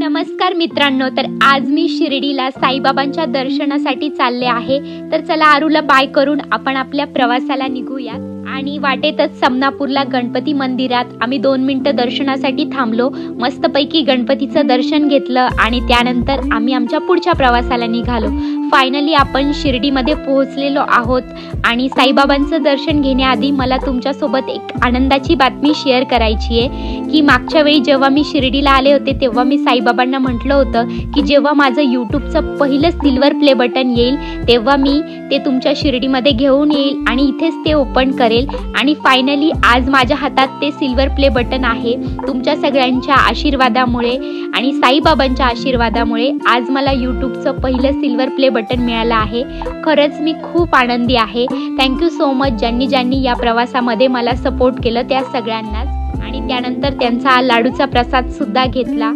नमस्कार मित्रांनो, तर आज मी शिर्डीला साईबाबांच्या दर्शनासाठी चालले आहे। तर चला आरूला बाय करून आपण आपल्या प्रवासाला निघूया। आणि वाटेतच समनापूरला गणपती मंदिरात आम्ही 2 मिनिटं दर्शनासाठी थांबलो। मस्तपैकी गणपतीचं दर्शन घेतलं आणि त्यानंतर आम्ही आमच्या पुढच्या प्रवासाला निघालो। फायनली आपण शिर्डीमध्ये पोहोचलेलो आहोत आणि साईबाबांचं दर्शन घेण्याआधी मला तुमच्यासोबत एक आनंदाची बातमी शेअर करायची आहे की मागच्या वेळी जेव्हा मी शिर्डीला आले होते तेव्हा मी साईबाबांना म्हटलं होतं की जेव्हा माझं यूट्यूबचं पहिलं सिल्वर प्ले बटन येईल तेव्हा मी ते तुमच्या शिर्डीमध्ये घेऊन येईल आणि इथेच ते ओपन करेल। आणि फायनली आज माझ्या हातात ते सिल्वर प्ले बटन आहे। तुमच्या सगळ्यांच्या आशीर्वादामुळे आणि साईबाबांच्या आशीर्वादामुळे आज मला यूट्यूबचं पहिलं सिल्वर प्ले बटन मिळालं आहे। खरंच मी खूप आनंदी आहे। थँक्यू सो मच ज्यांनी या प्रवासामध्ये मला सपोर्ट केलं त्या सगळ्यांनाच। आणि त्यानंतर त्यांचा लाडूचा प्रसाद सुद्धा घेतला।